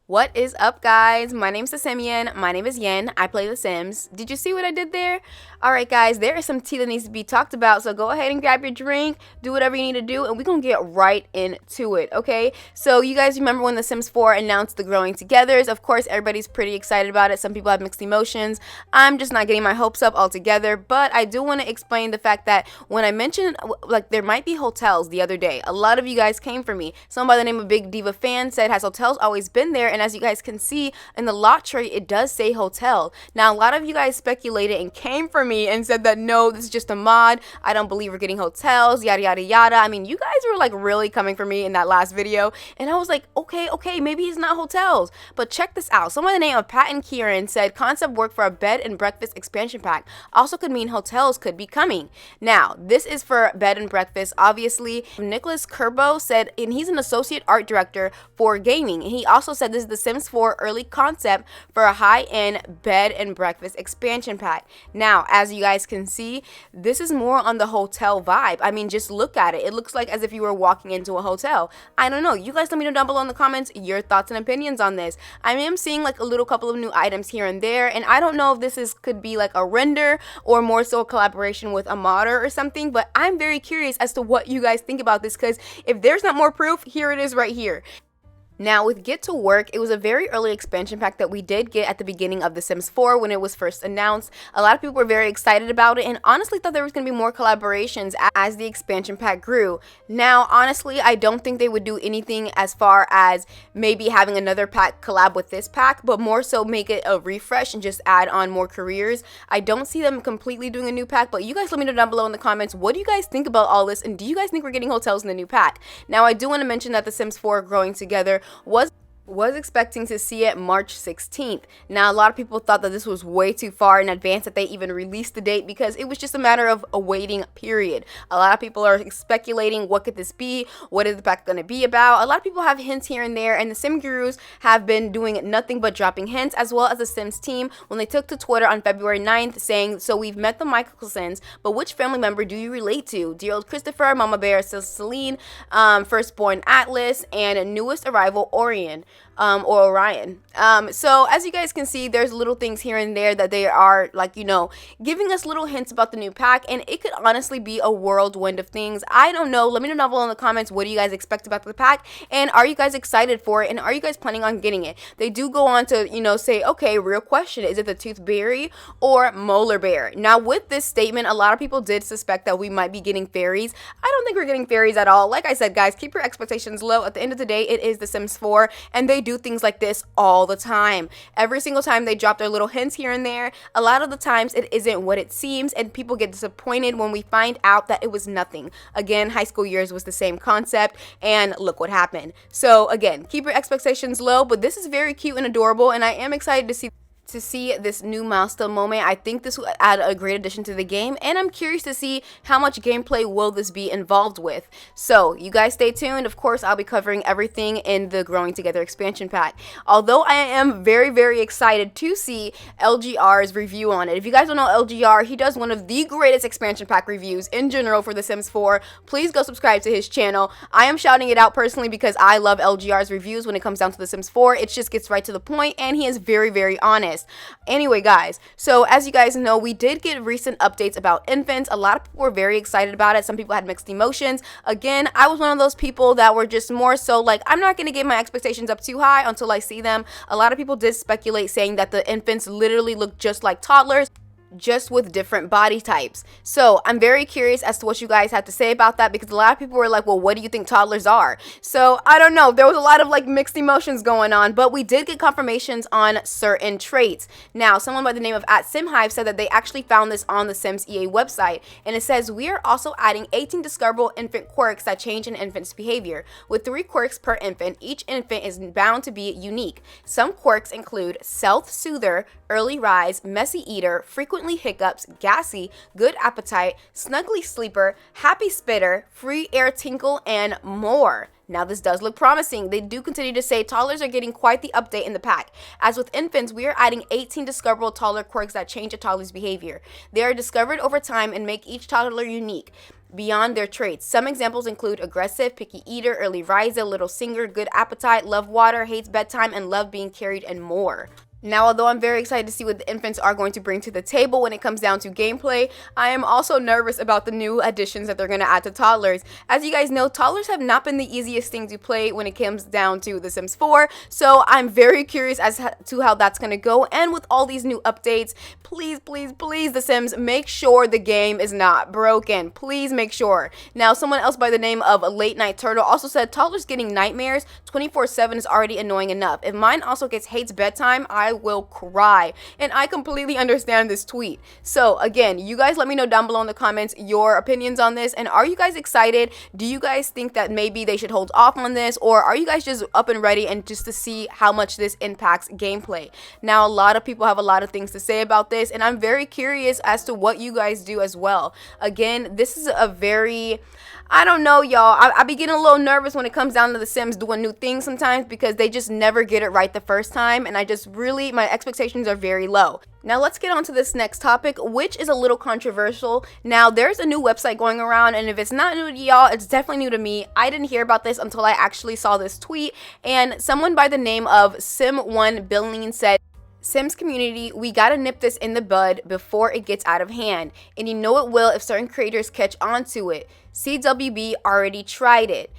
What is up, guys? My name's Simian. My name is Yen. I play The Sims. Did you see what I did there? Alright, guys, there is some tea that needs to be talked about, so go ahead and grab your drink, do whatever you need to do, and we're gonna get right into it, okay? So, you guys remember when The Sims 4 announced the Growing Togethers? Of course, everybody's pretty excited about it. Some people have mixed emotions. I'm just not getting my hopes up altogether, but I do want to explain the fact that when I mentioned, like, there might be hotels the other day, a lot of you guys came for me. Someone by the name of Big Diva Fan said, has hotels always been there? And as you guys can see in the lot tray, it does say hotel. Now, a lot of you guys speculated and came for me and said that no, this is just a mod. I don't believe we're getting hotels, yada yada yada. I mean, you guys were like really coming for me in that last video, and I was like, okay, maybe it's not hotels. But check this out. Someone by the name of Pat and Kieran said concept work for a bed and breakfast expansion pack. Also could mean hotels could be coming. Now, this is for bed and breakfast, obviously. Nicholas Kerbo said, and he's an associate art director for gaming, and he also said this is the Sims 4 early concept for a high-end bed and breakfast expansion pack. Now, as you guys can see, this is more on the hotel vibe. I mean, just look at it. It looks like as if you were walking into a hotel. I don't know. You guys let me know down below in the comments your thoughts and opinions on this. I am seeing like a little couple of new items here and there, and I don't know if this could be like a render or more so a collaboration with a modder or something, but I'm very curious as to what you guys think about this, because if there's not more proof, here it is right here. Now, with Get to Work, it was a very early expansion pack that we did get at the beginning of The Sims 4 when it was first announced. A lot of people were very excited about it and honestly thought there was going to be more collaborations as the expansion pack grew. Now, honestly, I don't think they would do anything as far as maybe having another pack collab with this pack, but more so make it a refresh and just add on more careers. I don't see them completely doing a new pack, but you guys let me know down below in the comments, what do you guys think about all this, and do you guys think we're getting hotels in the new pack? Now, I do want to mention that The Sims 4 Growing Together was expecting to see it March 16th. Now, a lot of people thought that this was way too far in advance that they even released the date, because it was just a matter of a waiting period. A lot of people are speculating, what could this be? What is the pack going to be about? A lot of people have hints here and there, and the Sim Gurus have been doing nothing but dropping hints, as well as the Sims team when they took to Twitter on February 9th saying, so we've met the Michelsons, but which family member do you relate to? Dear old Christopher, Mama Bear, Celine, firstborn Atlas, and newest arrival Orion. Or Orion. So as you guys can see, there's little things here and there that they are like, you know, giving us little hints about the new pack, and it could honestly be a whirlwind of things. I don't know. Let me know down below in the comments, what do you guys expect about the pack, and are you guys excited for it, and are you guys planning on getting it? They do go on to, you know, say, okay, real question, is it the Toothberry or Molar Bear? Now, with this statement, a lot of people did suspect that we might be getting fairies. I don't think we're getting fairies at all. Like I said, guys, keep your expectations low. At the end of the day, it is The Sims 4, and they do things like this all the time. Every single time they drop their little hints here and there, a lot of the times it isn't what it seems, and people get disappointed when we find out that it was nothing. Again, High School Years was the same concept, and look what happened. So again, keep your expectations low, but this is very cute and adorable, and I am excited to see this new milestone moment. I think this will add a great addition to the game, and I'm curious to see how much gameplay will this be involved with. So you guys stay tuned. Of course, I'll be covering everything in the Growing Together expansion pack. Although I am very excited to see LGR's review on it. If you guys don't know LGR, he does one of the greatest expansion pack reviews in general for The Sims 4. Please go subscribe to his channel. I am shouting it out personally because I love LGR's reviews when it comes down to The Sims 4. It just gets right to the point, and he is very honest. Anyway, guys, so as you guys know, we did get recent updates about infants. A lot of people were very excited about it. Some people had mixed emotions. Again, I was one of those people that were just more so like, I'm not going to get my expectations up too high until I see them. A lot of people did speculate saying that the infants literally look just like toddlers, just with different body types. So I'm very curious as to what you guys have to say about that, because a lot of people were like, well, what do you think toddlers are? So I don't know, there was a lot of like mixed emotions going on, but we did get confirmations on certain traits. Now, someone by the name of @SimHive said that they actually found this on the Sims EA website, and it says, we are also adding 18 discoverable infant quirks that change an infant's behavior. With 3 quirks per infant, each infant is bound to be unique. Some quirks include self-soother, early rise, messy eater, frequently hiccups, gassy, good appetite, snuggly sleeper, happy spitter, free air tinkle, and more. Now, this does look promising. They do continue to say toddlers are getting quite the update in the pack. As with infants, we are adding 18 discoverable toddler quirks that change a toddler's behavior. They are discovered over time and make each toddler unique. beyond their traits. Some examples include aggressive, picky eater, early riser, little singer, good appetite, love water, hates bedtime, and love being carried, and more. Now, although I'm very excited to see what the infants are going to bring to the table when it comes down to gameplay, I am also nervous about the new additions that they're going to add to Toddlers. As you guys know, Toddlers have not been the easiest thing to play when it comes down to The Sims 4, so I'm very curious as to how that's going to go. And with all these new updates, please, please, please, The Sims, make sure the game is not broken. Please make sure. Now, someone else by the name of Late Night Turtle also said, Toddlers getting nightmares 24/7 is already annoying enough. If mine also gets hates bedtime, I will cry. And I completely understand this tweet. So again, you guys let me know down below in the comments your opinions on this, and are you guys excited? Do you guys think that maybe they should hold off on this, or are you guys just up and ready and just to see how much this impacts gameplay? Now, a lot of people have a lot of things to say about this, and I'm very curious as to what you guys do as well. Again, this is a very, I don't know, y'all. I be getting a little nervous when it comes down to The Sims doing new things sometimes because they just never get it right the first time, and I just really, my expectations are very low. Now let's get on to this next topic, which is a little controversial. Now, there's a new website going around, and if it's not new to y'all, it's definitely new to me. I didn't hear about this until I actually saw this tweet, and someone by the name of Sim1Billion said, Sims community, we gotta nip this in the bud before it gets out of hand. And you know it will if certain creators catch on to it. CWB already tried it.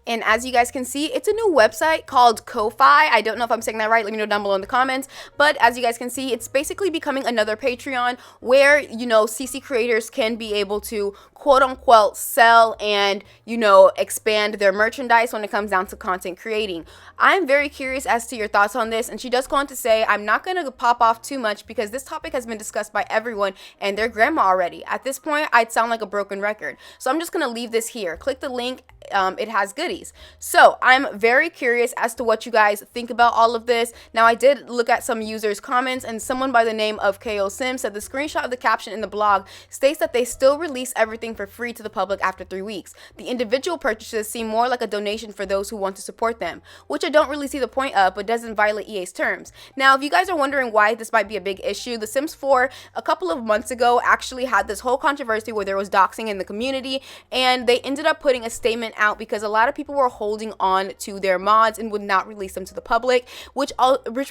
And as you guys can see, it's a new website called Ko-Fi. I don't know if I'm saying that right. Let me know down below in the comments. But as you guys can see, it's basically becoming another Patreon where, you know, CC creators can be able to quote unquote sell and, you know, expand their merchandise when it comes down to content creating. I'm very curious as to your thoughts on this. And she does go on to say, I'm not going to pop off too much because this topic has been discussed by everyone and their grandma already. At this point, I'd sound like a broken record. So I'm just going to leave this here. Click the link. It has goodies. So I'm very curious as to what you guys think about all of this. Now, I did look at some users' comments, and someone by the name of KO Sim said the screenshot of the caption in the blog states that they still release everything for free to the public after 3 weeks. The individual purchases seem more like a donation for those who want to support them, which I don't really see the point of, but doesn't violate EA's terms. Now, if you guys are wondering why this might be a big issue, The Sims 4 a couple of months ago actually had this whole controversy where there was doxing in the community, and they ended up putting a statement out because a lot of people were holding on to their mods and would not release them to the public, which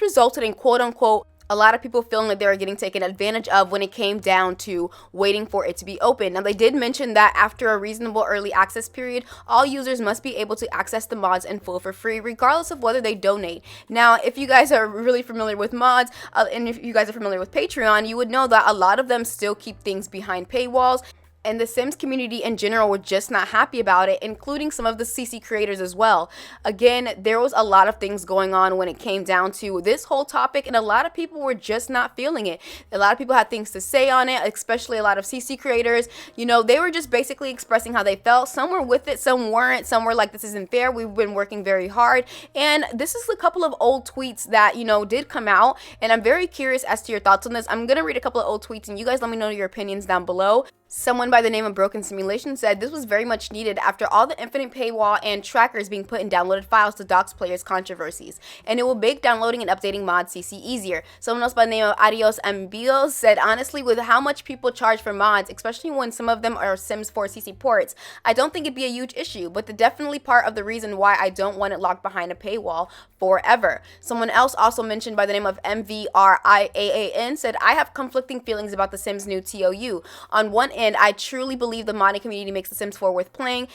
resulted in quote unquote a lot of people feeling like they were getting taken advantage of when it came down to waiting for it to be open. Now, they did mention that after a reasonable early access period, all users must be able to access the mods in full for free, regardless of whether they donate. Now, if you guys are really familiar with mods, and if you guys are familiar with Patreon, you would know that a lot of them still keep things behind paywalls. And the Sims community in general were just not happy about it, including some of the CC creators as well. Again, there was a lot of things going on when it came down to this whole topic, and a lot of people were just not feeling it. A lot of people had things to say on it, especially a lot of CC creators. You know, they were just basically expressing how they felt. Some were with it, some weren't. Some were like, this isn't fair. We've been working very hard. And this is a couple of old tweets that, you know, did come out, and I'm very curious as to your thoughts on this. I'm going to read a couple of old tweets, and you guys let me know your opinions down below. Someone by the name of Broken Simulation said, this was very much needed after all the infinite paywall and trackers being put in downloaded files to dox players' controversies, and it will make downloading and updating mod CC easier. Someone else by the name of Adios Ambios said, honestly, with how much people charge for mods, especially when some of them are Sims 4 CC ports, I don't think it'd be a huge issue, but definitely part of the reason why I don't want it locked behind a paywall forever. Someone else also mentioned by the name of MVRIAAN said, I have conflicting feelings about the Sims new TOU. On one end, I truly believe the modding community makes The Sims 4 worth playing.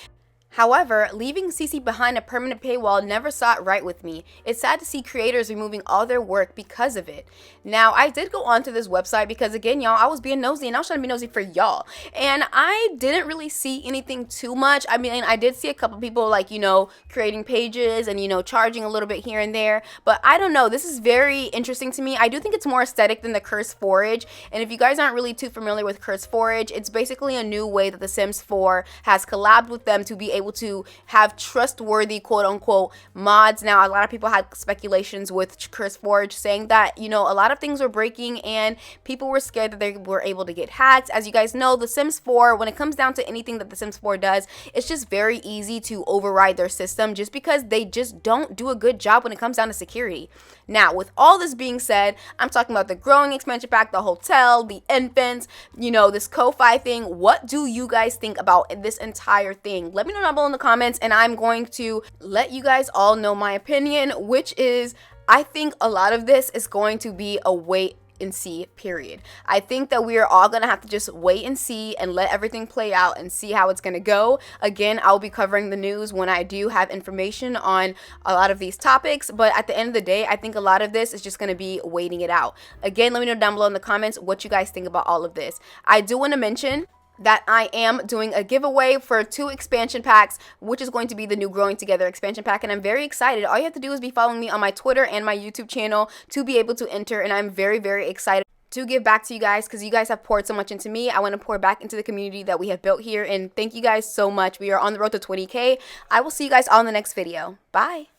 However, leaving CC behind a permanent paywall never sat right with me. It's sad to see creators removing all their work because of it. Now, I did go onto this website because, again, y'all, I was being nosy, and I was trying to be nosy for y'all. And I didn't really see anything too much. I mean, I did see a couple people, like, you know, creating pages and, you know, charging a little bit here and there. But I don't know. This is very interesting to me. I do think it's more aesthetic than the Curse Forage. And if you guys aren't really too familiar with Curse Forage, it's basically a new way that The Sims 4 has collabed with them to be able to have trustworthy quote-unquote mods. Now, a lot of people had speculations with CurseForge saying that, you know, a lot of things were breaking and people were scared that they were able to get hacked. As you guys know, The Sims 4, when it comes down to anything that The Sims 4 does, it's just very easy to override their system just because they just don't do a good job when it comes down to security. Now, with all this being said, I'm talking about the growing expansion pack, the hotel, the infants, you know, this Ko-Fi thing. What do you guys think about this entire thing? Let me know down below in the comments, and I'm going to let you guys all know my opinion, which is I think a lot of this is going to be a wait and see period. I think that we are all gonna have to just wait and see and let everything play out and see how it's gonna go. Again, I'll be covering the news when I do have information on a lot of these topics, but at the end of the day, I think a lot of this is just gonna be waiting it out. Again, let me know down below in the comments what you guys think about all of this. I do want to mention that I am doing a giveaway for 2 expansion packs, which is going to be the new Growing Together expansion pack, and I'm very excited. All you have to do is be following me on my Twitter and my YouTube channel to be able to enter, and I'm very, very excited to give back to you guys because you guys have poured so much into me. I want to pour back into the community that we have built here, and thank you guys so much. We are on the road to 20K. I will see you guys all in the next video. Bye.